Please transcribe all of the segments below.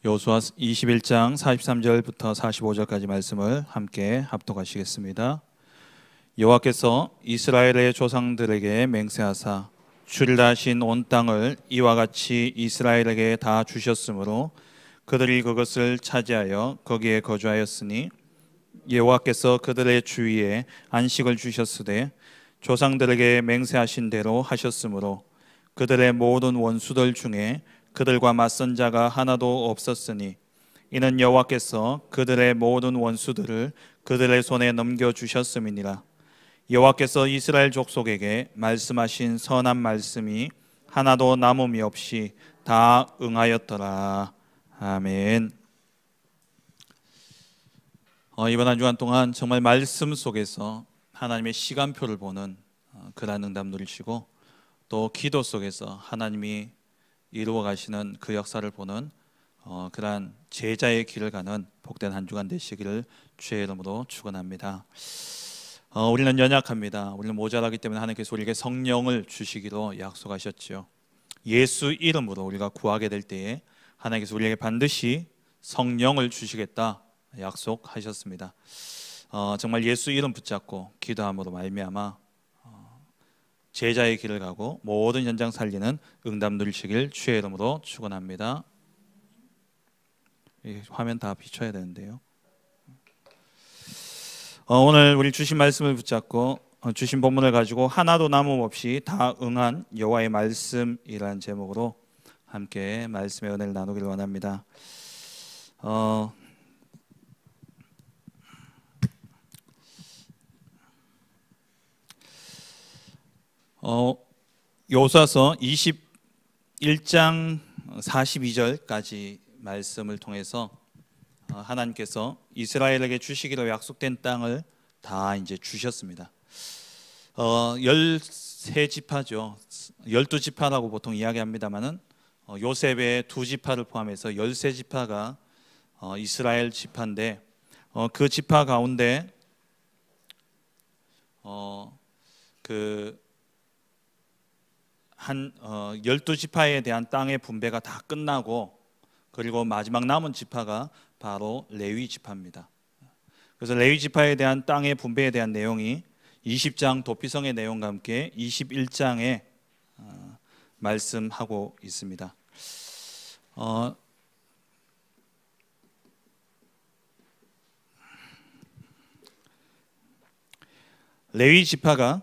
여호수아 21장 43절부터 45절까지 말씀을 함께 합독하시겠습니다. 여호와께서 이스라엘의 조상들에게 맹세하사 주리라 하신 온 땅을 이와 같이 이스라엘에게 다 주셨으므로 그들이 그것을 차지하여 거기에 거주하였으니 여호와께서 그들의 주위에 안식을 주셨으되 조상들에게 맹세하신 대로 하셨으므로 그들의 모든 원수들 중에 그들과 맞선 자가 하나도 없었으니 이는 여호와께서 그들의 모든 원수들을 그들의 손에 넘겨주셨음이니라. 여호와께서 이스라엘 족속에게 말씀하신 선한 말씀이 하나도 남음이 없이 다 응하였더라. 아멘. 이번 한 주간 동안 정말 말씀 속에서 하나님의 시간표를 보는 그러한 응답 누리시고 또 기도 속에서 하나님이 이루어 가시는 그 역사를 보는 그러한 제자의 길을 가는 복된 한 주간 되시기를 주의 이름으로 축원합니다. 우리는 연약합니다. 우리는 모자라기 때문에 하나님께서 우리에게 성령을 주시기로 약속하셨지요. 예수 이름으로 우리가 구하게 될 때에 하나님께서 우리에게 반드시 성령을 주시겠다 약속하셨습니다. 정말 예수 이름 붙잡고 기도함으로 말미암아 제자의 길을 가고 모든 현장 살리는 응답 누리시길 주의 이름으로 축원합니다. 화면 다 비춰야 되는데요. 오늘 우리 주신 말씀을 붙잡고 주신 본문을 가지고 하나도 남음 없이 다 응한 여호와의 말씀이라는 제목으로 함께 말씀의 은혜를 나누기를 원합니다. 여호수아서 21장 42절까지 말씀을 통해서 하나님께서 이스라엘에게 주시기로 약속된 땅을 다 이제 주셨습니다. 13지파죠. 12지파라고 보통 이야기합니다만은 요셉의 2지파를 포함해서 13지파가 이스라엘 지파인데 그 지파 가운데 한 12지파에 대한 땅의 분배가 다 끝나고 그리고 마지막 남은 지파가 바로 레위 지파입니다. 그래서 레위 지파에 대한 땅의 분배에 대한 내용이 20장 도피성의 내용과 함께 21장에 말씀하고 있습니다. 레위 지파가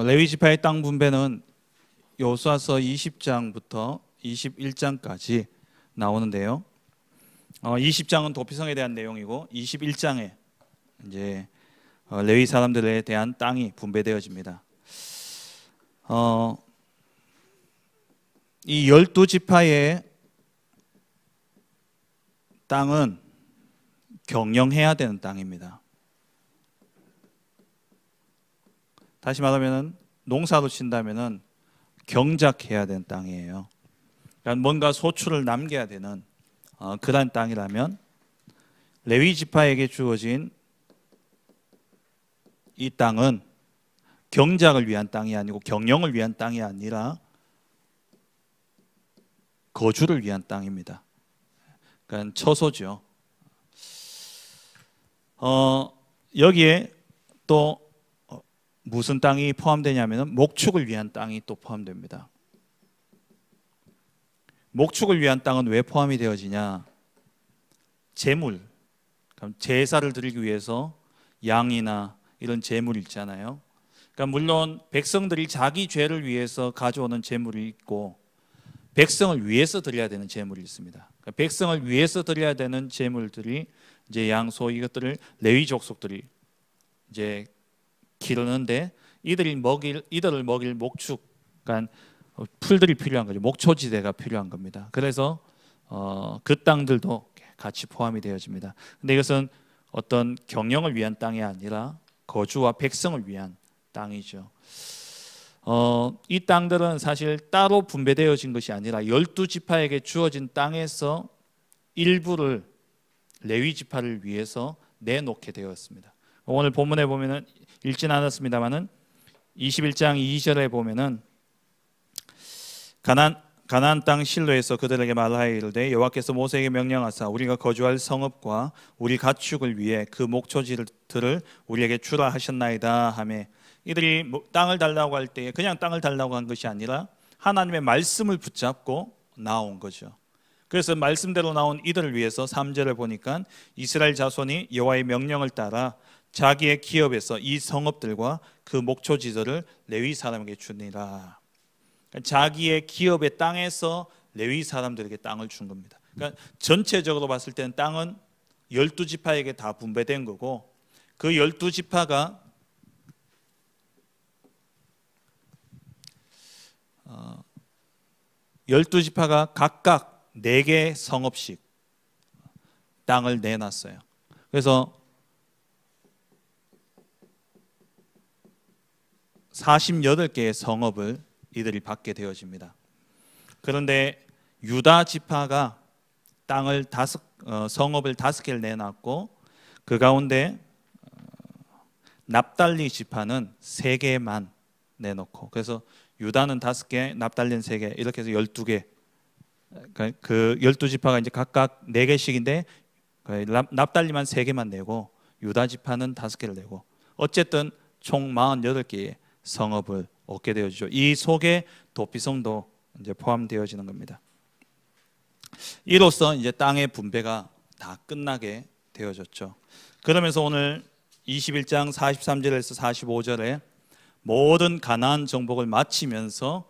레위 지파의 땅 분배는 여호수아서 20장부터 21장까지 나오는데요. 20장은 도피성에 대한 내용이고 21장에 이제 레위 사람들에 대한 땅이 분배되어집니다. 이 12지파의 땅은 경영해야 되는 땅입니다. 다시 말하면 농사로 친다면 경작해야 되는 땅이에요. 그러니까 뭔가 소출을 남겨야 되는 그런 땅이라면 레위 지파에게 주어진 이 땅은 경작을 위한 땅이 아니고 경영을 위한 땅이 아니라 거주를 위한 땅입니다. 그러니까 처소죠. 여기에 또 무슨 땅이 포함되냐면 목축을 위한 땅이 또 포함됩니다. 목축을 위한 땅은 왜 포함이 되어지냐? 제물, 제사를 드리기 위해서 양이나 이런 제물이 있잖아요. 그러니까 물론 백성들이 자기 죄를 위해서 가져오는 제물이 있고 백성을 위해서 드려야 되는 제물이 있습니다. 그러니까 백성을 위해서 드려야 되는 제물들이 이제 양, 소 이것들을 레위 족속들이 이제 기르는데 이들을 먹일 목축, 그러니까 풀들이 필요한 거죠. 목초지대가 필요한 겁니다. 그래서 그 땅들도 같이 포함이 되어집니다. 근데 이것은 어떤 경영을 위한 땅이 아니라 거주와 백성을 위한 땅이죠. 이 땅들은 사실 따로 분배되어진 것이 아니라 12지파에게 주어진 땅에서 일부를 레위 지파를 위해서 내놓게 되었습니다. 오늘 본문에 보면은 읽진 않았습니다만은 21장 2절에 보면은 가나안 땅 실로에서 그들에게 말하여 이르되 여호와께서 모세에게 명령하사 우리가 거주할 성읍과 우리 가축을 위해 그 목초지들을 우리에게 주라 하셨나이다 하매, 이들이 땅을 달라고 할 때 그냥 땅을 달라고 한 것이 아니라 하나님의 말씀을 붙잡고 나온 거죠. 그래서 말씀대로 나온 이들을 위해서 3절을 보니까 이스라엘 자손이 여호와의 명령을 따라 자기의 기업에서 이 성읍들과 그 목초지들을 레위 사람에게 주니라. 자기의 기업의 땅에서 레위 사람들에게 땅을 준 겁니다. 그러니까 전체적으로 봤을 때는 땅은 12지파에게 다 분배된 거고, 그 12지파가 12지파가 각각 4개 성읍씩 땅을 내놨어요. 그래서 48개의 성읍을 이들이 받게 되어집니다. 그런데 유다 지파가 성읍을 5개를 내놨고, 그 가운데 납달리 지파는 3개만 내놓고, 그래서 유다는 5개, 납달리는 3개, 이렇게 해서 12개. 그 12지파가 이제 각각 4개씩인데 납달리만 3개만 내고 유다 지파는 5개를 내고, 어쨌든 총 48개의 성읍을 얻게 되어지죠. 이 속에 도피성도 이제 포함되어지는 겁니다. 이로써 이제 땅의 분배가 다 끝나게 되어졌죠. 그러면서 오늘 21장 43절에서 45절에 모든 가나안 정복을 마치면서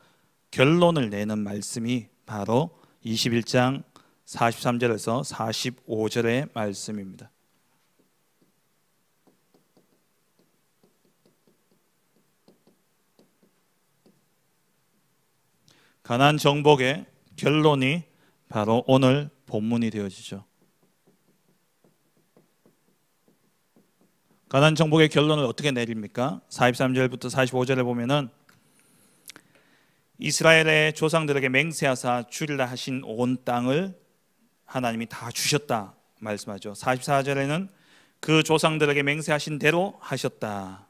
결론을 내는 말씀이 바로 21장 43절에서 45절의 말씀입니다. 가나안 정복의 결론이 바로 오늘 본문이 되어지죠. 가나안 정복의 결론을 어떻게 내립니까? 43절부터 45절에 보면은 이스라엘의 조상들에게 맹세하사 주리라 하신 온 땅을 하나님이 다 주셨다 말씀하죠. 44절에는 그 조상들에게 맹세하신 대로 하셨다.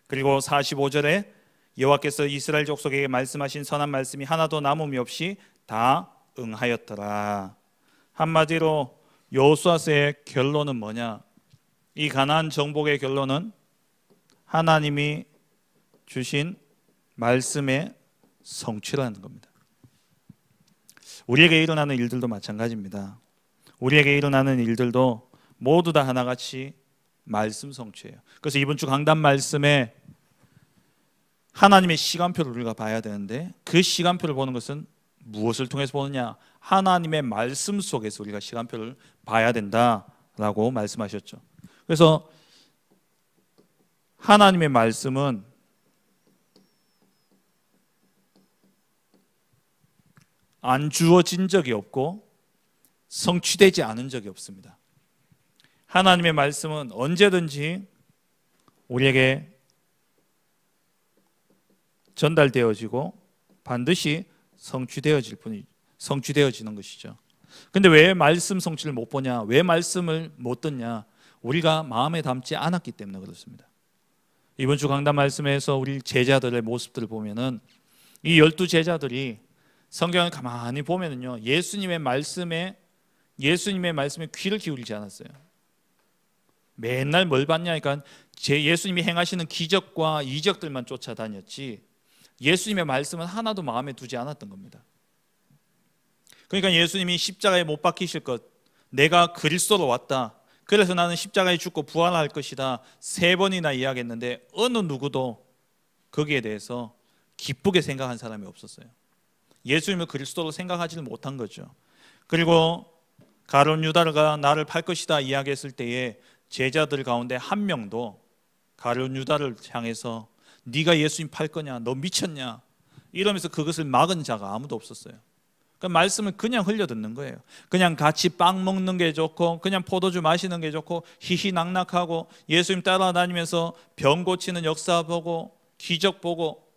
그리고 45절에 여호와께서 이스라엘 족속에게 말씀하신 선한 말씀이 하나도 남음이 없이 다 응하였더라. 한마디로 여호수아서의 결론은 뭐냐? 이 가나안 정복의 결론은 하나님이 주신 말씀의 성취라는 겁니다. 우리에게 일어나는 일들도 마찬가지입니다. 우리에게 일어나는 일들도 모두 다 하나같이 말씀 성취예요. 그래서 이번 주 강단 말씀에 하나님의 시간표를 우리가 봐야 되는데, 그 시간표를 보는 것은 무엇을 통해서 보느냐? 하나님의 말씀 속에서 우리가 시간표를 봐야 된다라고 말씀하셨죠. 그래서 하나님의 말씀은 안 주어진 적이 없고 성취되지 않은 적이 없습니다. 하나님의 말씀은 언제든지 우리에게 전달되어지고 반드시 성취되어지는 것이죠. 근데 왜 말씀 성취를 못 보냐? 왜 말씀을 못 듣냐? 우리가 마음에 담지 않았기 때문에 그렇습니다. 이번 주 강단 말씀에서 우리 제자들의 모습들을 보면은 이 12제자들이 성경을 가만히 보면은요, 예수님의 말씀에 귀를 기울이지 않았어요. 맨날 뭘 봤냐? 그러니까 예수님이 행하시는 기적과 이적들만 쫓아다녔지 예수님의 말씀은 하나도 마음에 두지 않았던 겁니다. 그러니까 예수님이 십자가에 못 박히실 것, 내가 그리스도로 왔다, 그래서 나는 십자가에 죽고 부활할 것이다 3번이나 이야기했는데 어느 누구도 거기에 대해서 기쁘게 생각한 사람이 없었어요. 예수님을 그리스도로 생각하지를 못한 거죠. 그리고 가룟 유다가 나를 팔 것이다 이야기했을 때에 제자들 가운데 한 명도 가룟 유다를 향해서 네가 예수님 팔 거냐, 너 미쳤냐 이러면서 그것을 막은 자가 아무도 없었어요. 그 말씀을 그냥 흘려듣는 거예요. 그냥 같이 빵 먹는 게 좋고, 그냥 포도주 마시는 게 좋고, 희희낙낙하고 예수님 따라다니면서 병 고치는 역사 보고 기적 보고,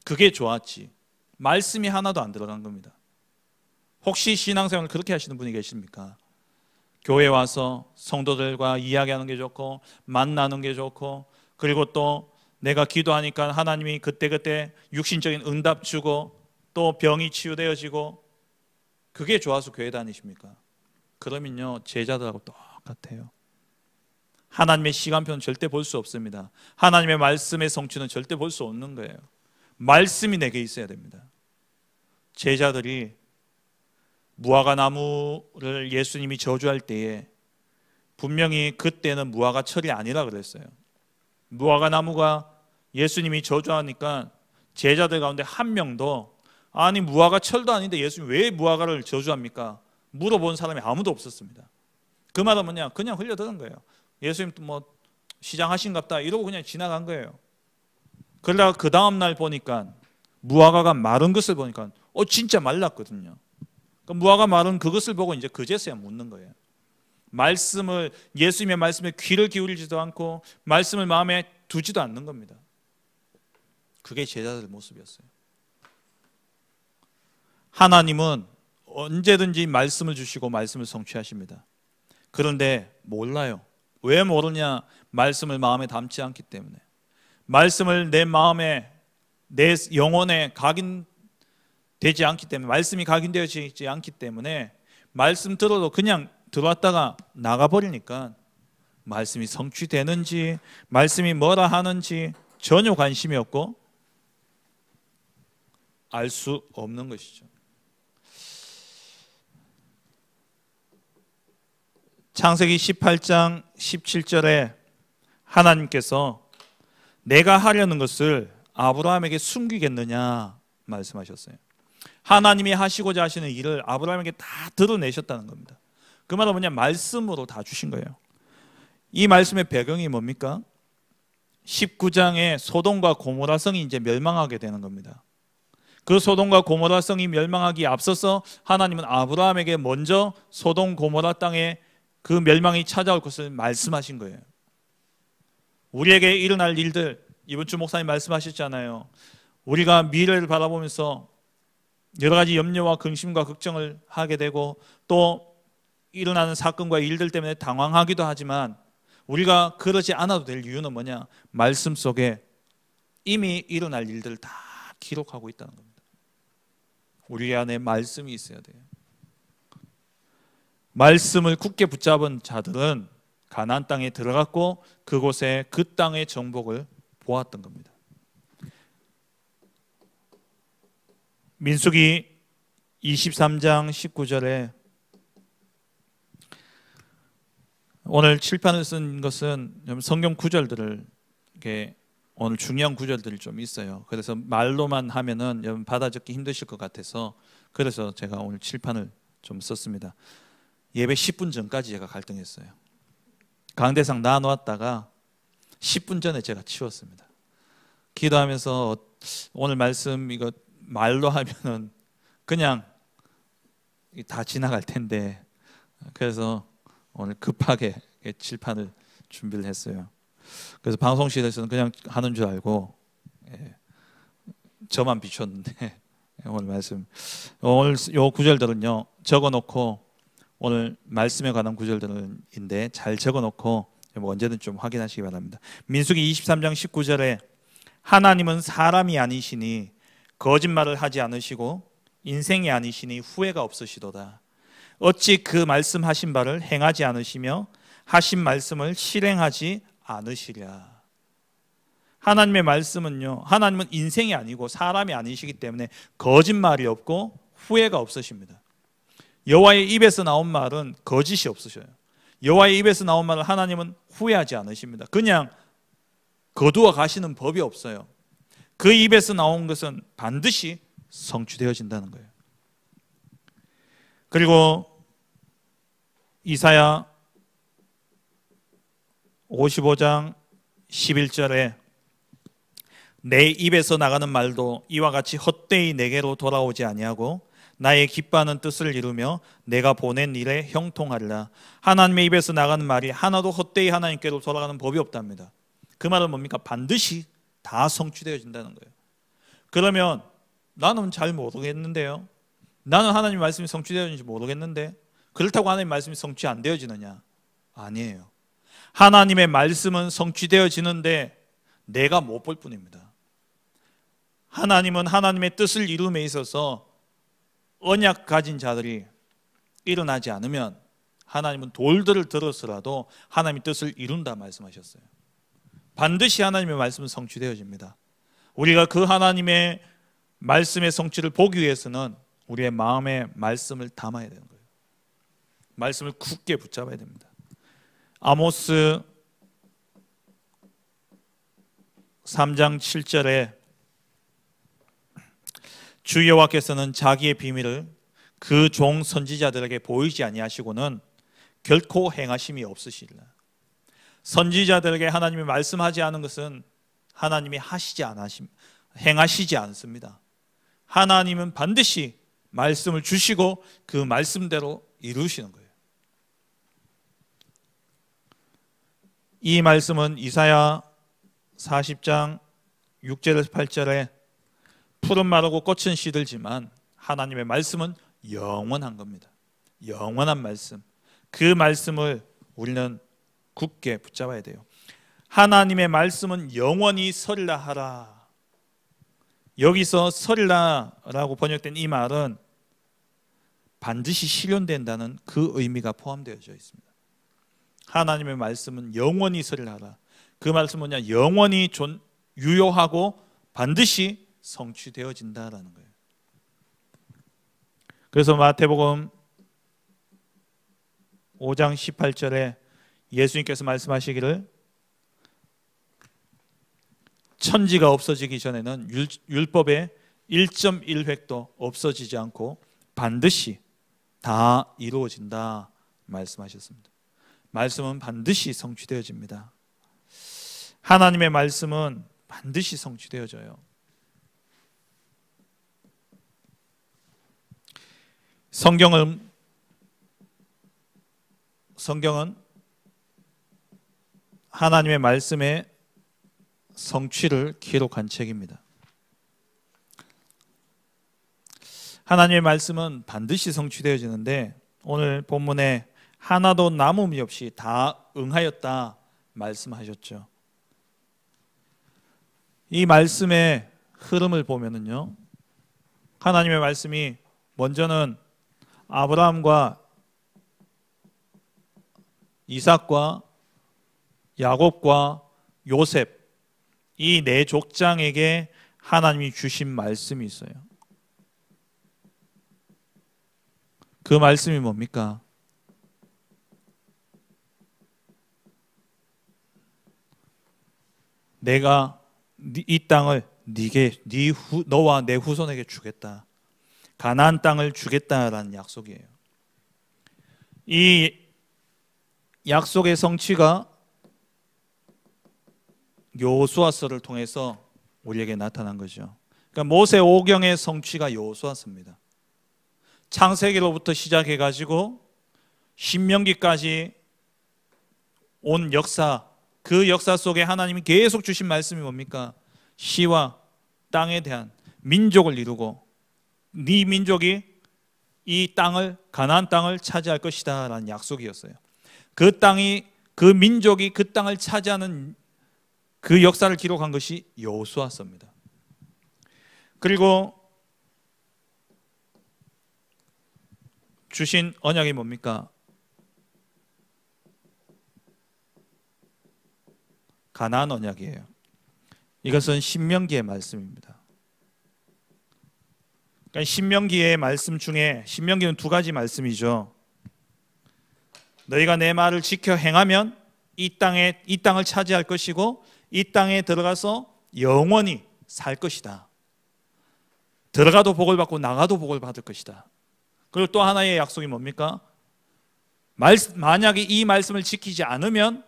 그게 좋았지 말씀이 하나도 안 들어간 겁니다. 혹시 신앙생활을 그렇게 하시는 분이 계십니까? 교회 와서 성도들과 이야기하는 게 좋고 만나는 게 좋고, 그리고 또 내가 기도하니까 하나님이 그때그때 육신적인 응답 주고 또 병이 치유되어지고, 그게 좋아서 교회 다니십니까? 그러면요, 제자들하고 똑같아요. 하나님의 시간표는 절대 볼 수 없습니다. 하나님의 말씀의 성취는 절대 볼 수 없는 거예요. 말씀이 내게 있어야 됩니다. 제자들이 무화과 나무를 예수님이 저주할 때에 분명히 그때는 무화과 철이 아니라 그랬어요. 무화과 나무가 예수님이 저주하니까 제자들 가운데 한 명도 아니 무화과 철도 아닌데 예수님 왜 무화과를 저주합니까? 물어본 사람이 아무도 없었습니다. 그 말은 뭐냐? 그냥 흘려드는 거예요. 예수님 뭐 시장하신갑다 이러고 그냥 지나간 거예요. 그러다가 그 다음 날 보니까 무화과가 마른 것을 보니까 진짜 말랐거든요. 무화과 마른 그것을 보고 이제 그제서야 묻는 거예요. 말씀을, 예수님의 말씀에 귀를 기울이지도 않고 말씀을 마음에 두지도 않는 겁니다. 그게 제자들 모습이었어요. 하나님은 언제든지 말씀을 주시고 말씀을 성취하십니다. 그런데 몰라요. 왜 모르냐? 말씀을 마음에 담지 않기 때문에. 말씀을 내 마음에, 내 영혼에 각인되지 않기 때문에, 말씀이 각인되어지지 않기 때문에 말씀 들어도 그냥 들어왔다가 나가버리니까 말씀이 성취되는지 말씀이 뭐라 하는지 전혀 관심이 없고 알 수 없는 것이죠. 창세기 18장 17절에 하나님께서 내가 하려는 것을 아브라함에게 숨기겠느냐 말씀하셨어요. 하나님이 하시고자 하시는 일을 아브라함에게 다 드러내셨다는 겁니다. 그 말은 뭐냐? 말씀으로 다 주신 거예요. 이 말씀의 배경이 뭡니까? 19장에 소돔과 고모라 성이 이제 멸망하게 되는 겁니다. 그 소돔과 고모라 성이 멸망하기에 앞서서 하나님은 아브라함에게 먼저 소돔 고모라 땅에 그 멸망이 찾아올 것을 말씀하신 거예요. 우리에게 일어날 일들, 이번 주 목사님 말씀하셨잖아요. 우리가 미래를 바라보면서 여러 가지 염려와 근심과 걱정을 하게 되고 또 일어나는 사건과 일들 때문에 당황하기도 하지만 우리가 그러지 않아도 될 이유는 뭐냐? 말씀 속에 이미 일어날 일들을 다 기록하고 있다는 겁니다. 우리 안에 말씀이 있어야 돼요. 말씀을 굳게 붙잡은 자들은 가나안 땅에 들어갔고 그곳에 그 땅의 정복을 보았던 겁니다. 민수기 23장 19절에 오늘 칠판을 쓴 것은 성경 구절들을 이렇게 오늘 중요한 구절들이 좀 있어요. 그래서 말로만 하면은 여러분 받아 적기 힘드실 것 같아서 그래서 제가 오늘 칠판을 좀 썼습니다. 예배 10분 전까지 제가 갈등했어요. 강대상 나눠왔다가 10분 전에 제가 치웠습니다. 기도하면서 오늘 말씀 이거 말로 하면은 그냥 다 지나갈 텐데 그래서 오늘 급하게 칠판을 준비를 했어요. 그래서 방송실에서는 그냥 하는 줄 알고 저만 비췄는데 오늘 말씀 오늘 요 구절들은요 적어놓고 오늘 말씀에 관한 구절들인데 잘 적어놓고 언제든 좀 확인하시기 바랍니다. 민수기 23장 19절에 하나님은 사람이 아니시니 거짓말을 하지 않으시고 인생이 아니시니 후회가 없으시도다. 어찌 그 말씀하신 바를 행하지 않으시며 하신 말씀을 실행하지 않으시랴. 하나님의 말씀은요, 하나님은 인생이 아니고 사람이 아니시기 때문에 거짓말이 없고 후회가 없으십니다. 여호와의 입에서 나온 말은 거짓이 없으셔요. 여호와의 입에서 나온 말을 하나님은 후회하지 않으십니다. 그냥 거두어 가시는 법이 없어요. 그 입에서 나온 것은 반드시 성취되어진다는 거예요. 그리고 이사야 55장 11절에 내 입에서 나가는 말도 이와 같이 헛되이 내게로 돌아오지 아니하고 나의 기뻐하는 뜻을 이루며 내가 보낸 일에 형통하리라. 하나님의 입에서 나가는 말이 하나도 헛되이 하나님께로 돌아가는 법이 없답니다. 그 말은 뭡니까? 반드시 다 성취되어진다는 거예요. 그러면 나는 잘 모르겠는데요. 나는 하나님 말씀이 성취되어진지 모르겠는데 그렇다고 하나님의 말씀이 성취 안 되어지느냐? 아니에요. 하나님의 말씀은 성취되어지는데 내가 못 볼 뿐입니다. 하나님은 하나님의 뜻을 이룸에 있어서 언약 가진 자들이 일어나지 않으면 하나님은 돌들을 들어서라도 하나님의 뜻을 이룬다 말씀하셨어요. 반드시 하나님의 말씀은 성취되어집니다. 우리가 그 하나님의 말씀의 성취를 보기 위해서는 우리의 마음에 말씀을 담아야 되는 거예요. 말씀을 굳게 붙잡아야 됩니다. 아모스 3장 7절에 주 여호와께서는 자기의 비밀을 그 종 선지자들에게 보이지 아니하시고는 결코 행하심이 없으시리라. 선지자들에게 하나님이 말씀하지 않은 것은 하나님이 행하시지 않습니다. 하나님은 반드시 말씀을 주시고 그 말씀대로 이루시는 거예요. 이 말씀은 이사야 40장 6절에서 8절에 푸른 마르고 꽃은 시들지만 하나님의 말씀은 영원한 겁니다. 영원한 말씀. 그 말씀을 우리는 굳게 붙잡아야 돼요. 하나님의 말씀은 영원히 서리라 하라. 여기서 서리라라고 번역된 이 말은 반드시 실현된다는 그 의미가 포함되어져 있습니다. 하나님의 말씀은 영원히 서리라 하라. 그 말씀은 뭐냐? 영원히 유효하고 반드시 성취되어진다라는 거예요. 그래서 마태복음 5장 18절에 예수님께서 말씀하시기를 천지가 없어지기 전에는 율법의 1.1획도 없어지지 않고 반드시 다 이루어진다 말씀하셨습니다. 말씀은 반드시 성취되어집니다. 하나님의 말씀은 반드시 성취되어져요. 성경은 하나님의 말씀의 성취를 기록한 책입니다. 하나님의 말씀은 반드시 성취되어지는데 오늘 본문에 하나도 남음이 없이 다 응하였다 말씀하셨죠. 이 말씀의 흐름을 보면은요, 하나님의 말씀이 먼저는 아브라함과 이삭과 야곱과 요셉 이 네 족장에게 하나님이 주신 말씀이 있어요. 그 말씀이 뭡니까? 내가 이 땅을 너와 내 후손에게 주겠다. 가나안 땅을 주겠다라는 약속이에요. 이 약속의 성취가 여호수아서를 통해서 우리에게 나타난 거죠. 그러니까 모세 오경의 성취가 여호수아서입니다. 창세기로부터 시작해 가지고 신명기까지 온 역사, 그 역사 속에 하나님이 계속 주신 말씀이 뭡니까? 시와 땅에 대한 민족을 이루고 네 민족이 이 땅을 가나안 땅을 차지할 것이다 라는 약속이었어요. 그 민족이 그 땅을 차지하는 그 역사를 기록한 것이 여호수아서입니다. 그리고 주신 언약이 뭡니까? 가나안 언약이에요. 이것은 신명기의 말씀입니다. 그러니까 신명기의 말씀 중에 신명기는 두 가지 말씀이죠. 너희가 내 말을 지켜 행하면 이 땅을 차지할 것이고 이 땅에 들어가서 영원히 살 것이다. 들어가도 복을 받고 나가도 복을 받을 것이다. 그리고 또 하나의 약속이 뭡니까? 만약에 이 말씀을 지키지 않으면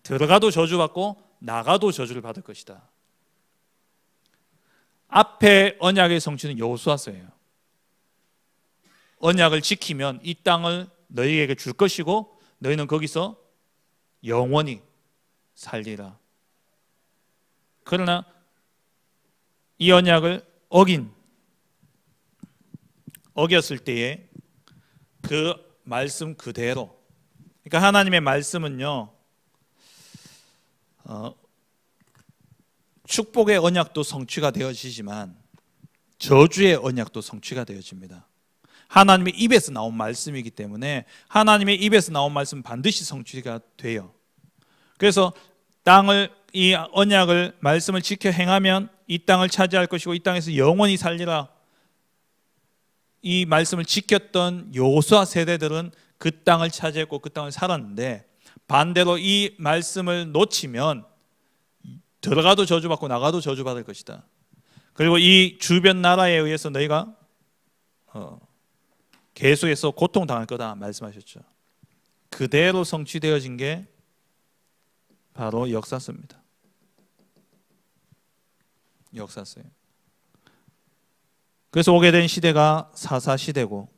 들어가도 저주받고 나가도 저주를 받을 것이다. 앞에 언약의 성취는 여호수아서예요. 언약을 지키면 이 땅을 너희에게 줄 것이고 너희는 거기서 영원히 살리라. 그러나 이 언약을 어겼을 때에 그 말씀 그대로. 그러니까 하나님의 말씀은요, 축복의 언약도 성취가 되어지지만 저주의 언약도 성취가 되어집니다. 하나님의 입에서 나온 말씀이기 때문에 하나님의 입에서 나온 말씀은 반드시 성취가 돼요. 그래서 이 언약을, 말씀을 지켜 행하면 이 땅을 차지할 것이고 이 땅에서 영원히 살리라. 이 말씀을 지켰던 여호수아 세대들은 그 땅을 차지했고 그 땅을 살았는데, 반대로 이 말씀을 놓치면 들어가도 저주받고 나가도 저주받을 것이다. 그리고 이 주변 나라에 의해서 너희가 계속해서 고통당할 거다 말씀하셨죠. 그대로 성취되어진 게 바로 역사서입니다. 역사서예요. 그래서 오게 된 시대가 사사 시대고,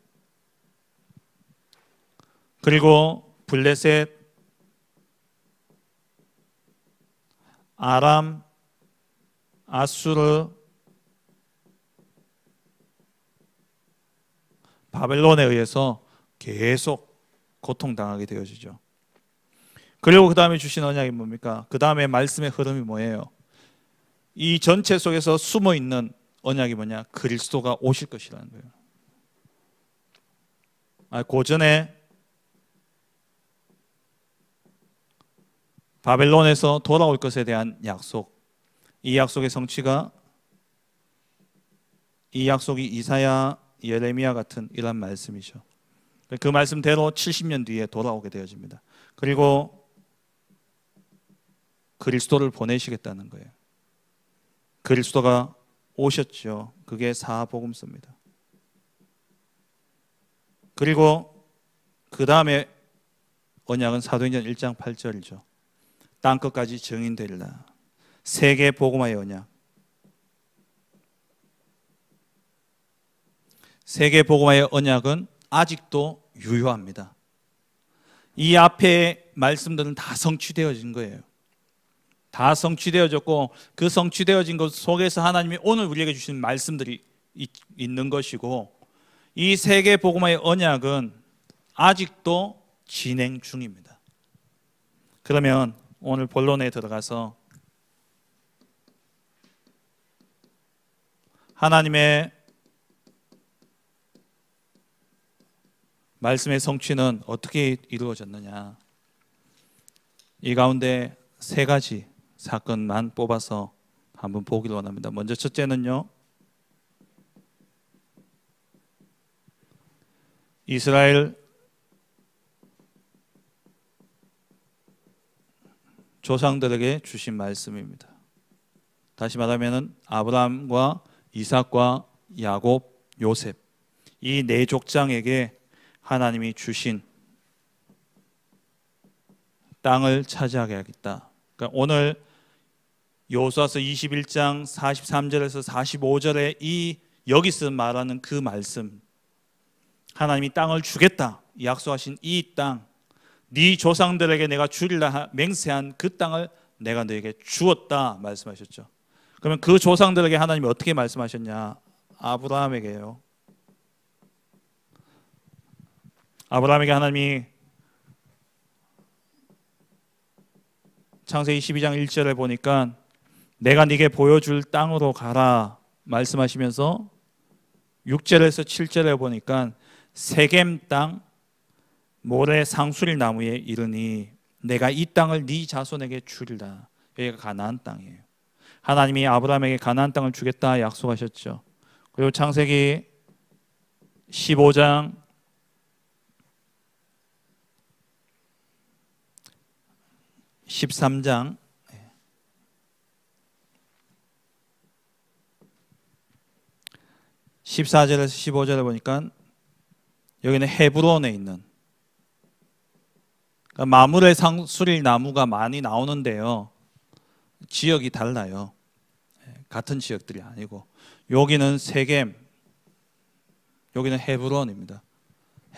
그리고 블레셋, 아람, 아수르, 바벨론에 의해서 계속 고통당하게 되어지죠. 그리고 그 다음에 주신 언약이 뭡니까? 그 다음에 말씀의 흐름이 뭐예요? 이 전체 속에서 숨어있는 언약이 뭐냐? 그리스도가 오실 것이라는 거예요. 고전에 바벨론에서 돌아올 것에 대한 약속, 이 약속의 성취가, 이 약속이 이사야, 예레미야 같은 이런 말씀이죠. 그 말씀대로 70년 뒤에 돌아오게 되어집니다. 그리고 그리스도를 보내시겠다는 거예요. 그리스도가 오셨죠. 그게 사복음서입니다. 그리고 그 다음에 언약은 사도행전 1장 8절이죠. 땅끝까지 증인되리라. 세계 복음화의 언약. 세계 복음화의 언약은 아직도 유효합니다. 이 앞에 말씀들은 다 성취되어진 거예요. 다 성취되어졌고, 그 성취되어진 것 속에서 하나님이 오늘 우리에게 주신 말씀들이 있는 것이고, 이 세계 복음화의 언약은 아직도 진행 중입니다. 그러면 오늘 본론에 들어가서 하나님의 말씀의 성취는 어떻게 이루어졌느냐, 이 가운데 세 가지 사건만 뽑아서 한번 보기를 원합니다. 먼저 첫째는요, 이스라엘 조상들에게 주신 말씀입니다. 다시 말하면 아브라함과 이삭과 야곱, 요셉, 이 네 족장에게 하나님이 주신 땅을 차지하게 하겠다. 그러니까 오늘 여호수아서 21장 43절에서 45절에 이 여기서 말하는 그 말씀, 하나님이 땅을 주겠다 약속하신 이 땅, 네 조상들에게 내가 주리라 맹세한 그 땅을 내가 너에게 주었다 말씀하셨죠. 그러면 그 조상들에게 하나님이 어떻게 말씀하셨냐? 아브라함에게요. 아브라함에게 하나님이 창세기 12장 1절에 보니까 내가 네게 보여줄 땅으로 가라 말씀하시면서 6절에서 7절에 보니까 세겜 땅 모래 상수릴 나무에 이르니 내가 이 땅을 네 자손에게 주리라. 여기가 가나안 땅이에요. 하나님이 아브라함에게 가나안 땅을 주겠다 약속하셨죠. 그리고 창세기 15장 13장 14절에서 15절에 보니까 여기는 헤브론에 있는, 그러니까 마물의 상수릴 나무가 많이 나오는데요, 지역이 달라요. 같은 지역들이 아니고, 여기는 세겜, 여기는 헤브론입니다.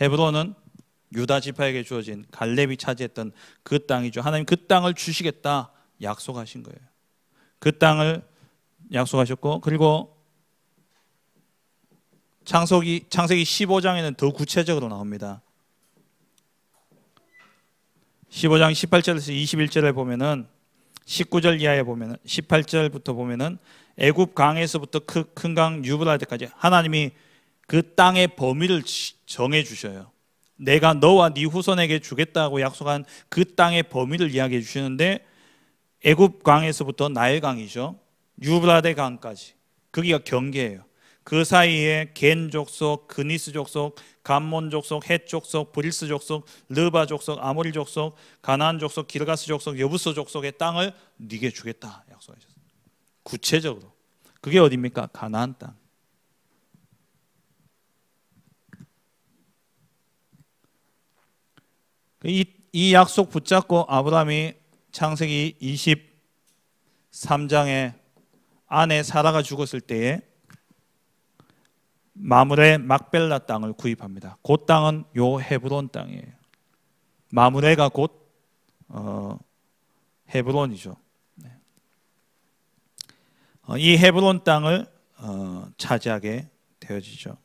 헤브론은 유다 지파에게 주어진 갈렙이 차지했던 그 땅이죠. 하나님 그 땅을 주시겠다 약속하신 거예요. 그 땅을 약속하셨고, 그리고 창세기 15장에는 더 구체적으로 나옵니다. 15장 18절에서 21절에 보면은 19절 이하에 보면은 18절부터 보면은 애굽 강에서부터 큰 강 유브라데까지 하나님이 그 땅의 범위를 정해 주셔요. 내가 너와 네 후손에게 주겠다고 약속한 그 땅의 범위를 이야기해 주시는데 애굽 강에서부터 나일 강이죠. 유브라데 강까지 거기가 경계예요. 그 사이에 겐 족속, 그니스 족속, 감몬 족속, 헷 족속, 브리스 족속, 르바 족속, 아모리 족속, 가나안 족속, 기르가스 족속, 여부스 족속의 땅을 네게 주겠다 약속하셨어요. 구체적으로 그게 어디입니까? 가나안 땅. 이 약속 붙잡고 아브라함이 창세기 23장에 아내 사라가 죽었을 때에 마므레 막벨라 땅을 구입합니다. 그 땅은 요 헤브론 땅이에요. 마므레가 곧 헤브론이죠. 이 헤브론 땅을 차지하게 되어지죠.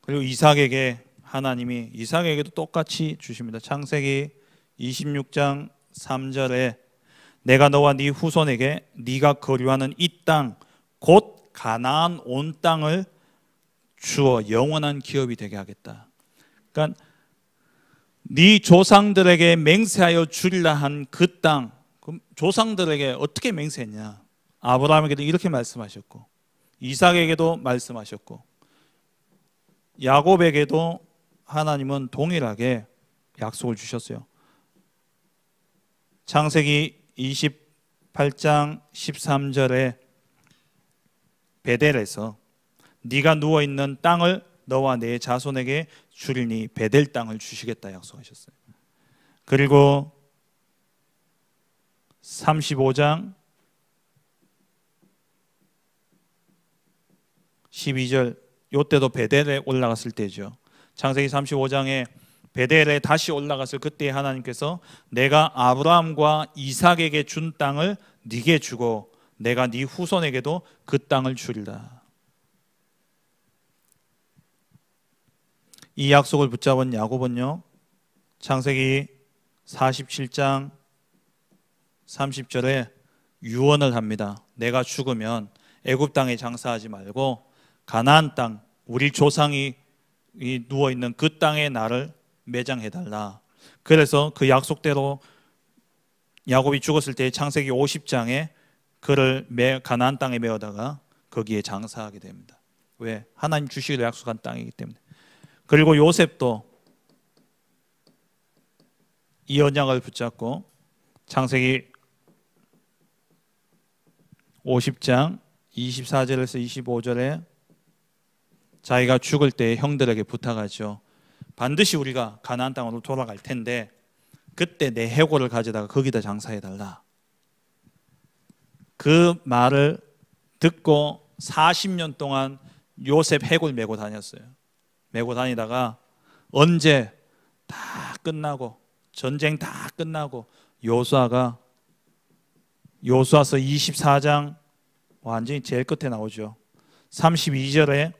그리고 이삭에게 하나님이 이삭에게도 똑같이 주십니다. 창세기 26장 3절에 내가 너와 네 후손에게 네가 거류하는 이 땅 곧 가나안 온 땅을 주어 영원한 기업이 되게 하겠다. 그러니까 네 조상들에게 맹세하여 주리라 한 그 땅, 그럼 조상들에게 어떻게 맹세했냐? 아브라함에게도 이렇게 말씀하셨고 이삭에게도 말씀하셨고 야곱에게도 하나님은 동일하게 약속을 주셨어요. 창세기 28장 13절에 베델에서 네가 누워있는 땅을 너와 내 자손에게 주리니 베델 땅을 주시겠다 약속하셨어요. 그리고 35장 12절 이때도 베델에 올라갔을 때죠. 창세기 35장에 베델에 다시 올라갔을 그때 하나님께서 내가 아브라함과 이삭에게 준 땅을 네게 주고 내가 네 후손에게도 그 땅을 주리라. 이 약속을 붙잡은 야곱은요 창세기 47장 30절에 유언을 합니다. 내가 죽으면 애굽 땅에 장사하지 말고 가나안 땅 우리 조상이 누워있는 그 땅에 나를 매장해달라. 그래서 그 약속대로 야곱이 죽었을 때 창세기 50장에 그를 가나안 땅에 메어다가 거기에 장사하게 됩니다. 왜? 하나님 주시기로 약속한 땅이기 때문에. 그리고 요셉도 이 언약을 붙잡고 창세기 50장 24절에서 25절에 자기가 죽을 때 형들에게 부탁하죠. 반드시 우리가 가나안 땅으로 돌아갈 텐데 그때 내 해골을 가져다가 거기다 장사해달라. 그 말을 듣고 40년 동안 요셉 해골 메고 다녔어요. 메고 다니다가 언제 다 끝나고 전쟁 다 끝나고 요수아서 24장 완전히 제일 끝에 나오죠. 32절에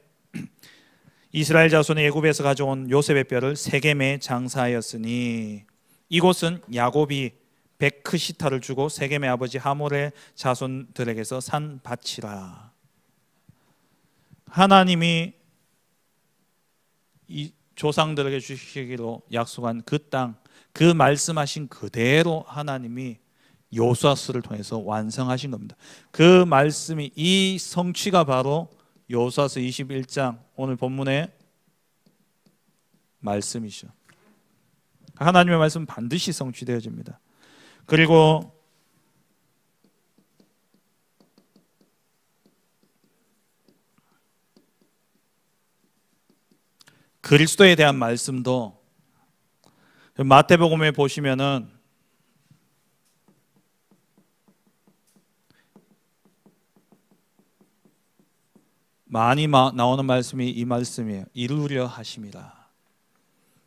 이스라엘 자손이 애굽에서 가져온 요셉의 뼈를 세겜에 장사하였으니 이곳은 야곱이 베크시타를 주고 세겜의 아버지 하몰의 자손들에게서 산 밭이라. 하나님이 이 조상들에게 주시기로 약속한 그 땅, 그 말씀하신 그대로 하나님이 요수아서를 통해서 완성하신 겁니다. 그 말씀이 이 성취가 바로 요수아서 21장 오늘 본문의 말씀이죠. 하나님의 말씀은 반드시 성취되어집니다. 그리고 그리스도에 대한 말씀도 마태복음에 보시면은 많이 나오는 말씀이 이 말씀이에요. 이루려 하심이라.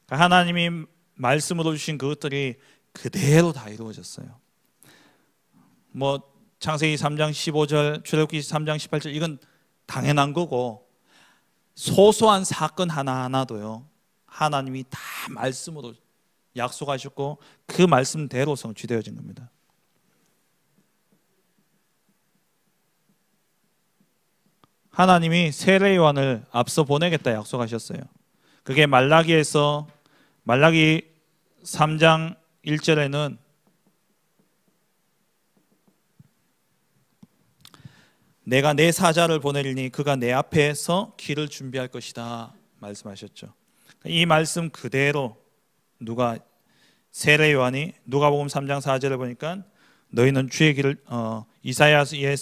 하나님이 말씀으로 주신 그것들이 그대로 다 이루어졌어요. 뭐 창세기 3장 15절, 출애굽기 3장 18절 이건 당연한 거고 소소한 사건 하나하나도요 하나님이 다 말씀으로 약속하셨고 그 말씀대로 성취되어진 겁니다. 하나님이 세례 요한을 앞서 보내겠다 약속하셨어요. 그게 말라기 3장 1절에는 내가 내 사자를 보내리니 그가 내 앞에서 길을 준비할 것이다 말씀하셨죠. 이 말씀 그대로 세례 요한이 누가복음 3장 4절을 보니까 너희는 주의 길을 이사야의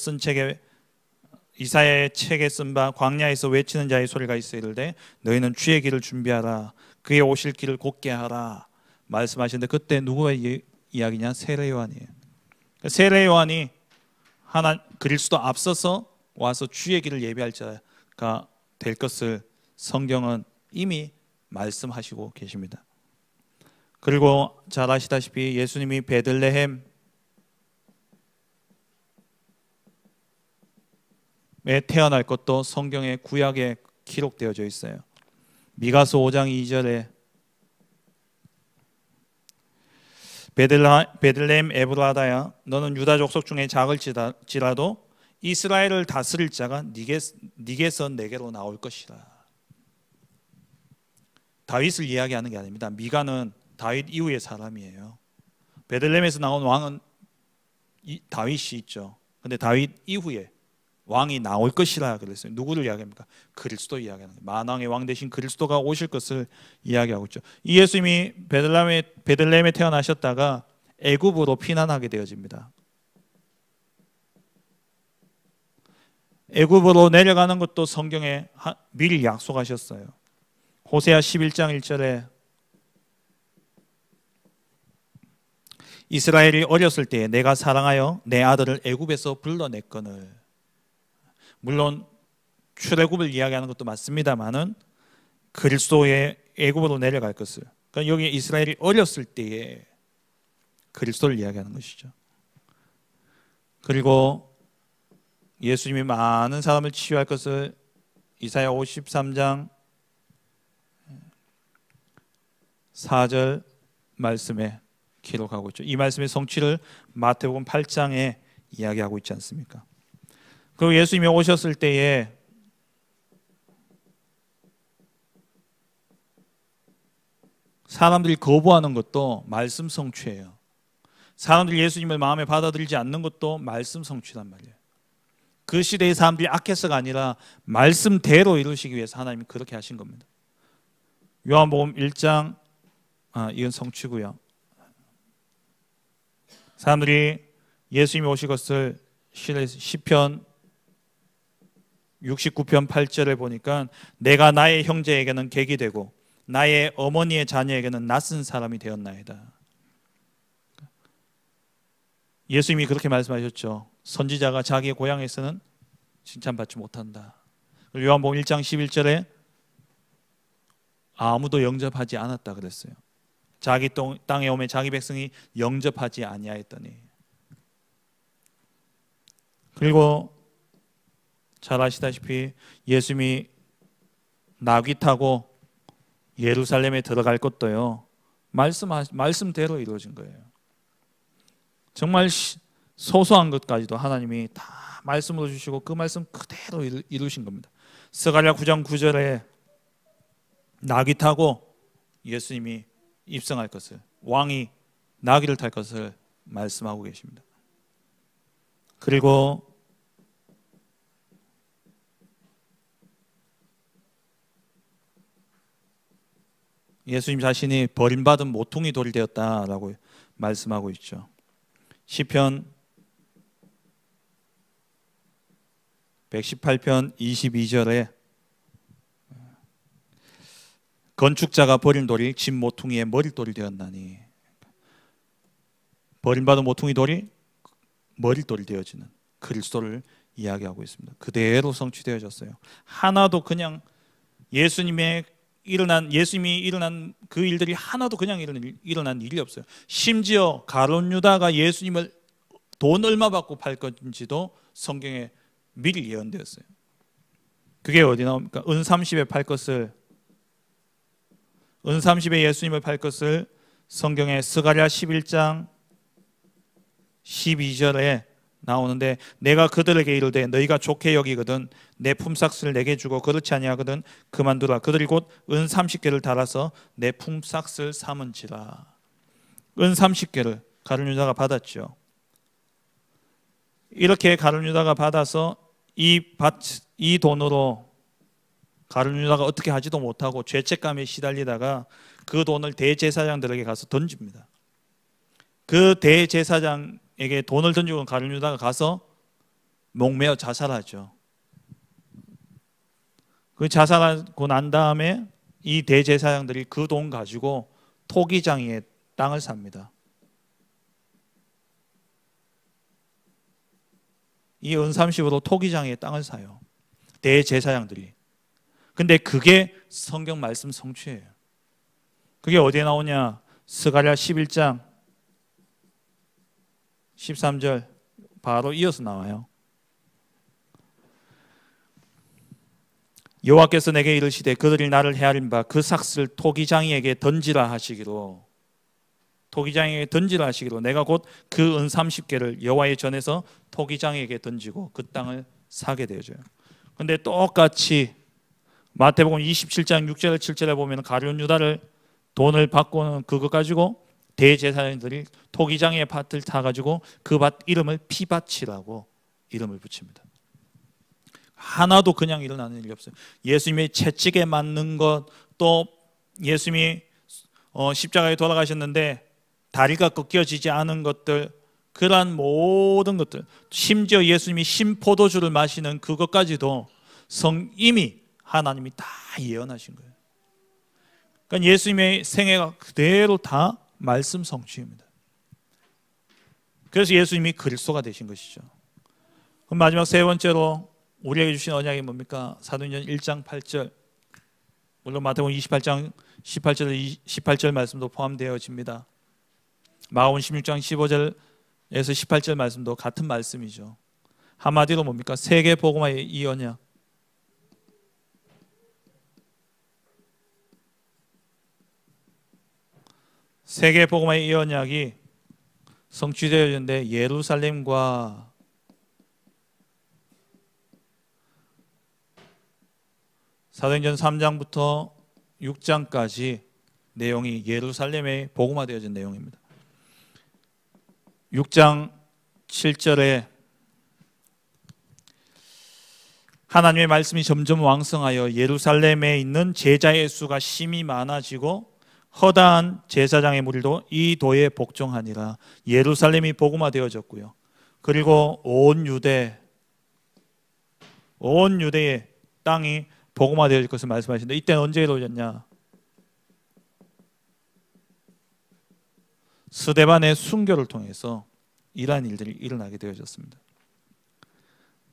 책에 쓴 바 광야에서 외치는 자의 소리가 있어 이르되 너희는 주의 길을 준비하라 그의 오실 길을 곧게 하라 말씀하시는데 그때 누구의 이야기냐? 세례 요한이에요. 세례 요한이 그리스도 앞서서 와서 주의 길을 예비할 자가 될 것을 성경은 이미 말씀하시고 계십니다. 그리고 잘 아시다시피 예수님이 베들레헴에 태어날 것도 성경의 구약에 기록되어져 있어요. 미가서 5장 2절에 베들레헴 에브라다야 너는 유다 족속 중에 작을지라도 이스라엘을 다스릴 자가 네게서 내게로 나올 것이라. 다윗을 이야기하는 게 아닙니다. 미가는 다윗 이후의 사람이에요. 베들레헴에서 나온 왕은 다윗이 있죠. 근데 다윗 이후에 왕이 나올 것이라 그랬어요. 누구를 이야기합니까? 그리스도 이야기하는 거예요. 만왕의 왕 대신 그리스도가 오실 것을 이야기하고 있죠. 이 예수님이 베들레헴에 태어나셨다가 애굽으로 피난하게 되어집니다. 애굽으로 내려가는 것도 성경에 미리 약속하셨어요. 호세아 11장 1절에 이스라엘이 어렸을 때에 내가 사랑하여 내 아들을 애굽에서 불러냈거늘. 물론 출애굽을 이야기하는 것도 맞습니다만은 그리스도의 애굽으로 내려갈 것을, 그러니까 여기 이스라엘이 어렸을 때에 그리스도를 이야기하는 것이죠. 그리고 예수님이 많은 사람을 치유할 것을 이사야 53장 4절 말씀에 기록하고 있죠. 이 말씀의 성취를 마태복음 8장에 이야기하고 있지 않습니까? 그리고 예수님이 오셨을 때에 사람들이 거부하는 것도 말씀 성취예요. 사람들이 예수님을 마음에 받아들이지 않는 것도 말씀 성취란 말이에요. 그 시대의 사람들이 악해서가 아니라 말씀대로 이루시기 위해서 하나님이 그렇게 하신 겁니다. 요한복음 1장 이건 성취고요. 사람들이 예수님이 오실 것을 시편 69편 8절에 보니까 내가 나의 형제에게는 객이 되고 나의 어머니의 자녀에게는 낯선 사람이 되었나이다. 예수님이 그렇게 말씀하셨죠. 선지자가 자기의 고향에서는 칭찬받지 못한다. 요한복음 1장 11절에 아무도 영접하지 않았다 그랬어요. 자기 땅에 오면 자기 백성이 영접하지 아니하였더니. 그리고 잘 아시다시피 예수님이 나귀 타고 예루살렘에 들어갈 것도요 말씀대로 이루어진 거예요. 정말 소소한 것까지도 하나님이 다 말씀으로 주시고 그 말씀 그대로 이루신 겁니다. 스가랴 9장 9절에 나귀 타고 예수님이 입성할 것을, 왕이 나귀를 탈 것을 말씀하고 계십니다. 그리고 예수님 자신이 버림받은 모퉁이 돌이 되었다라고 말씀하고 있죠. 시편 118편 22절에 건축자가 버린 돌이 집 모퉁이의 머릿돌이 되었나니, 버림받은 모퉁이 돌이 머릿돌이 되어지는 그리스도를 이야기하고 있습니다. 그대로 성취되어졌어요. 하나도 그냥 예수님이 일어난 그 일들이 하나도 그냥 일어난 일이 없어요. 심지어 가룟 유다가 예수님을 돈 얼마 받고 팔 건지도 성경에 미리 예언되었어요. 그게 어디 나옵니까? 은 30에 팔 것을 은30에 예수님을 팔 것을 성경에 스가랴 11장 12절에 나오는데, 내가 그들에게 이르되 너희가 좋게 여기거든 내 품삯을 내게 주고 그렇지 아니하거든 그만두라. 그들이 곧 은 30개를 달아서 내 품삯을 삼은지라. 은 30개를 가룟 유다가 받았죠. 이렇게 가룟 유다가 받아서 이 돈으로 가룟 유다가 어떻게 하지도 못하고 죄책감에 시달리다가 그 돈을 대제사장들에게 가서 던집니다. 그 대제사장에게 돈을 던지고 가룟 유다가 가서 목매어 자살하죠. 그 자살하고 난 다음에 이 대제사장들이 그 돈 가지고 토기장이의 땅을 삽니다. 이 은30으로 토기장의 땅을 사요, 대제사장들이. 근데 그게 성경 말씀 성취예요. 그게 어디에 나오냐? 스가랴 11장 13절 바로 이어서 나와요. 여호와께서 내게 이르시되 그들이 나를 헤아린 바 그 삭슬 토기장이에게 던지라 하시기로, 토기장에게 던지라 하시기로 내가 곧 그 은 30개를 여호와의 전에서 토기장에게 던지고 그 땅을 사게 되어져요. 근데 똑같이 마태복음 27장 6절 7절에 보면 가룟 유다를 돈을 받고는 그것 가지고 대제사장들이 토기장의 밭을 타가지고 그 밭 이름을 피밭이라고 이름을 붙입니다. 하나도 그냥 일어나는 일이 없어요. 예수님의 채찍에 맞는 것, 또 예수님이 십자가에 돌아가셨는데 다리가 꺾여지지 않은 것들, 그러한 모든 것들, 심지어 예수님이 신포도주를 마시는 그것까지도 이미 하나님이 다 예언하신 거예요. 그러니까 예수님의 생애가 그대로 다 말씀 성취입니다. 그래서 예수님이 그리스도가 되신 것이죠. 그럼 마지막 세 번째로 우리에게 주신 언약이 뭡니까? 사도행전 1장 8절, 물론 마태복음 28장 18절 말씀도 포함되어집니다. 마가복음 16장 15절에서 18절 말씀도 같은 말씀이죠. 한마디로 뭡니까? 세계 복음화의 이 언약. 세계 복음화의 이 언약이 성취되어졌는데, 예루살렘과 사도행전 3장부터 6장까지 내용이 예루살렘에 복음화되어진 내용입니다. 6장 7절에 하나님의 말씀이 점점 왕성하여 예루살렘에 있는 제자의 수가 심히 많아지고 허다한 제사장의 무리도 이 도에 복종하니라. 예루살렘이 복음화되어졌고요. 그리고 온 유대의 땅이 복음화되어질 것을 말씀하시는데, 이때는 언제 이루어졌냐? 스데반의 순교를 통해서 이러한 일들이 일어나게 되어졌습니다.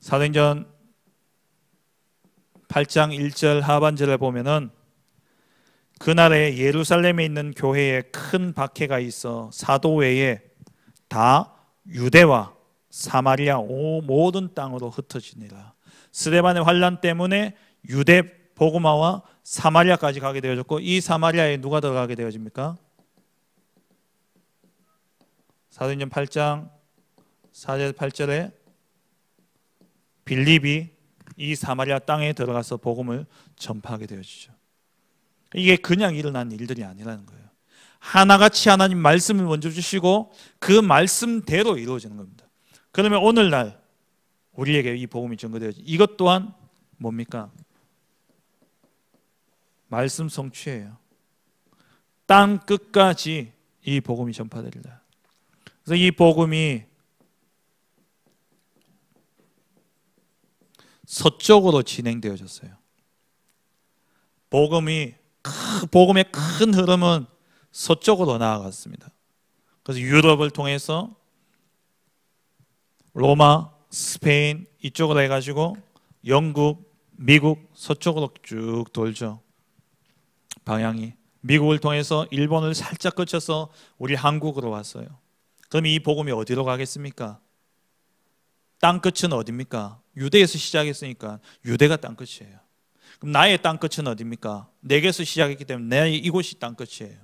사도행전 8장 1절 하반절에 보면은 그날에 예루살렘에 있는 교회에 큰 박해가 있어 사도 외에 다 유대와 사마리아 모든 땅으로 흩어지니라. 스데반의 환난 때문에 유대 복음화와 사마리아까지 가게 되어졌고, 이 사마리아에 누가 들어가게 되어집니까? 사도행전 8장 4절 8절에 빌립이 이 사마리아 땅에 들어가서 복음을 전파하게 되어지죠. 이게 그냥 일어난 일들이 아니라는 거예요. 하나같이 하나님 말씀을 먼저 주시고 그 말씀대로 이루어지는 겁니다. 그러면 오늘날 우리에게 이 복음이 전거되어지, 이것 또한 뭡니까? 말씀 성취예요. 땅 끝까지 이 복음이 전파되리라. 그래서 이 복음이 서쪽으로 진행되어졌어요. 복음의 큰 흐름은 서쪽으로 나아갔습니다. 그래서 유럽을 통해서 로마, 스페인 이쪽으로 해가지고 영국, 미국 서쪽으로 쭉 돌죠. 방향이 미국을 통해서 일본을 살짝 거쳐서 우리 한국으로 왔어요. 그럼 이 복음이 어디로 가겠습니까? 땅끝은 어디입니까? 유대에서 시작했으니까 유대가 땅끝이에요. 그럼 나의 땅끝은 어디입니까? 내게서 시작했기 때문에 이곳이 땅끝이에요.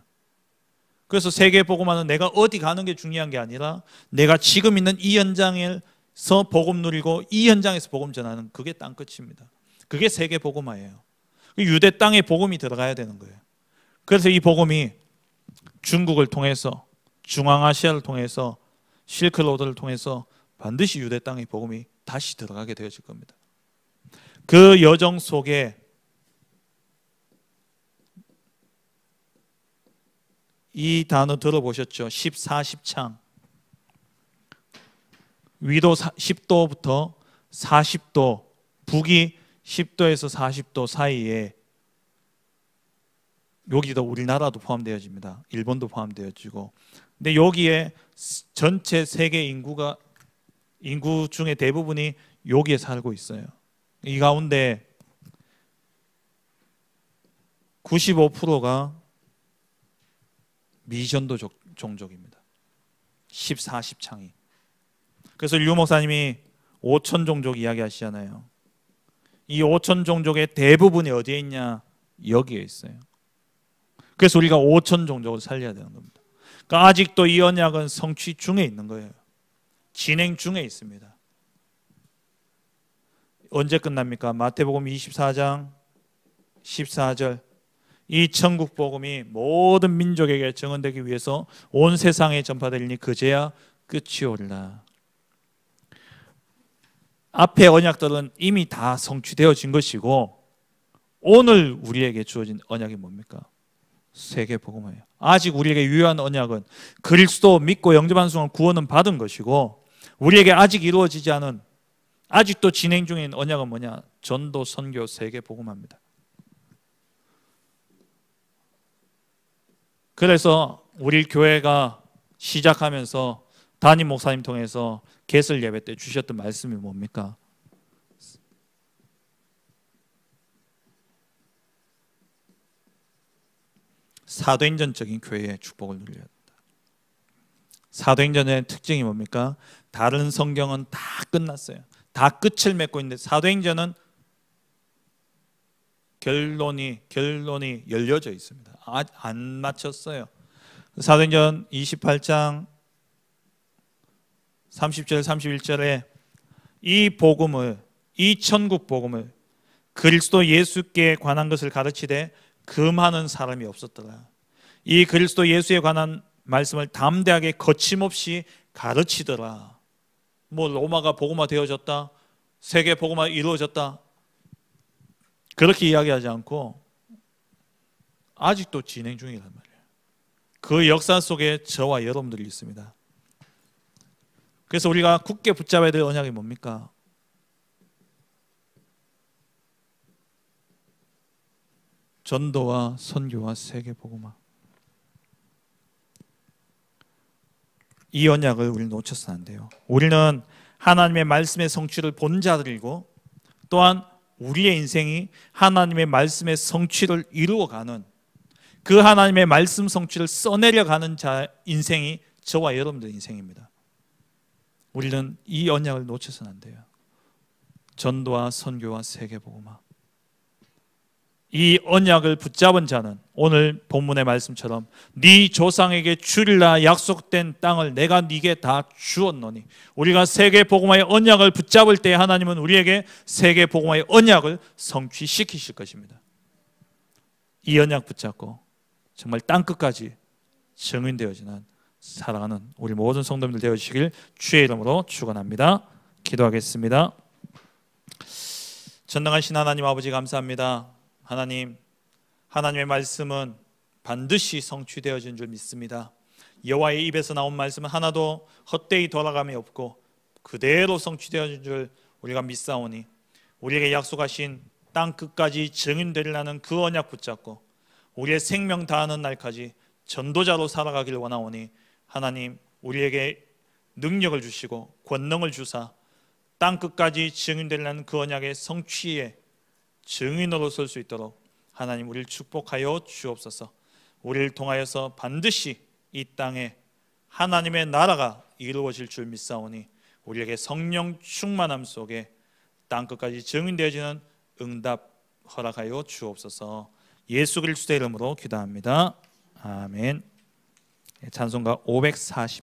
그래서 세계 복음화는 내가 어디 가는 게 중요한 게 아니라 내가 지금 있는 이 현장에서 복음 누리고 이 현장에서 복음 전하는 그게 땅끝입니다. 그게 세계 복음화예요. 유대 땅에 복음이 들어가야 되는 거예요. 그래서 이 복음이 중국을 통해서, 중앙아시아를 통해서, 실크로드를 통해서 반드시 유대 땅의 복음이 다시 들어가게 되어질 겁니다. 그 여정 속에 이 단어 들어보셨죠? 10-40창. 위도 10도부터 40도, 북이 10도에서 40도 사이에, 여기도 우리나라도 포함되어집니다. 일본도 포함되어지고. 근데 여기에 전체 세계 인구 중에 대부분이 여기에 살고 있어요. 이 가운데 95%가 미전도 종족입니다. 10-40창이. 그래서 류 목사님이 5천 종족 이야기하시잖아요. 이 5천 종족의 대부분이 어디에 있냐? 여기에 있어요. 그래서 우리가 5천 종족을 살려야 되는 겁니다. 그러니까 아직도 이 언약은 성취 중에 있는 거예요. 진행 중에 있습니다. 언제 끝납니까? 마태복음 24장 14절. 이 천국 복음이 모든 민족에게 증언되기 위해서 온 세상에 전파되리니 그제야 끝이 오리라. 앞에 언약들은 이미 다 성취되어진 것이고, 오늘 우리에게 주어진 언약이 뭡니까? 세계 복음화예요. 아직 우리에게 유효한 언약은 그리스도 믿고 영접한 순간 구원은 받은 것이고, 우리에게 아직 이루어지지 않은, 아직도 진행 중인 언약은 뭐냐? 전도, 선교, 세계 복음화입니다. 그래서 우리 교회가 시작하면서 담임 목사님 통해서 개설 예배 때 주셨던 말씀이 뭡니까? 사도행전적인 교회의 축복을 누려야 된다. 사도행전의 특징이 뭡니까? 다른 성경은 다 끝났어요. 다 끝을 맺고 있는데 사도행전은 결론이 열려져 있습니다. 안 마쳤어요. 사도행전 28장 30절 31절에 이 복음을, 이 천국 복음을, 그리스도 예수께 관한 것을 가르치되 금하는 사람이 없었더라. 이 그리스도 예수에 관한 말씀을 담대하게 거침없이 가르치더라. 뭐 로마가 복음화 되어졌다, 세계 복음화 이루어졌다, 그렇게 이야기하지 않고 아직도 진행 중이란 말이에요. 그 역사 속에 저와 여러분들이 있습니다. 그래서 우리가 굳게 붙잡아야 될 언약이 뭡니까? 전도와 선교와 세계 복음화. 이 언약을 우리는 놓쳐서는 안 돼요. 우리는 하나님의 말씀의 성취를 본 자들이고, 또한 우리의 인생이 하나님의 말씀의 성취를 이루어가는, 그 하나님의 말씀 성취를 써내려가는 자 인생이 저와 여러분들의 인생입니다. 우리는 이 언약을 놓쳐서는 안 돼요. 전도와 선교와 세계 복음화. 이 언약을 붙잡은 자는 오늘 본문의 말씀처럼 네 조상에게 주리라 약속된 땅을 내가 네게 다 주었노니, 우리가 세계 복음화의 언약을 붙잡을 때 하나님은 우리에게 세계 복음화의 언약을 성취시키실 것입니다. 이 언약 붙잡고 정말 땅끝까지 증인되어지는 사랑하는 우리 모든 성도님들 되어주시길 주의 이름으로 축원합니다. 기도하겠습니다. 전능하신 하나님 아버지, 감사합니다. 하나님, 하나님의 말씀은 반드시 성취되어진 줄 믿습니다. 여호와의 입에서 나온 말씀은 하나도 헛되이 돌아감이 없고 그대로 성취되어진 줄 우리가 믿사오니, 우리에게 약속하신 땅끝까지 증인되리라는 그 언약 붙잡고 우리의 생명 다하는 날까지 전도자로 살아가길 원하오니, 하나님 우리에게 능력을 주시고 권능을 주사 땅끝까지 증인되리라는 그 언약의 성취에 증인으로 설 수 있도록 하나님 우리를 축복하여 주옵소서. 우리를 통하여서 반드시 이 땅에 하나님의 나라가 이루어질 줄 믿사오니, 우리에게 성령 충만함 속에 땅끝까지 증인되어지는 응답, 허락하여 주옵소서. 예수 그리스도의 이름으로 기도합니다. 아멘. 찬송가 540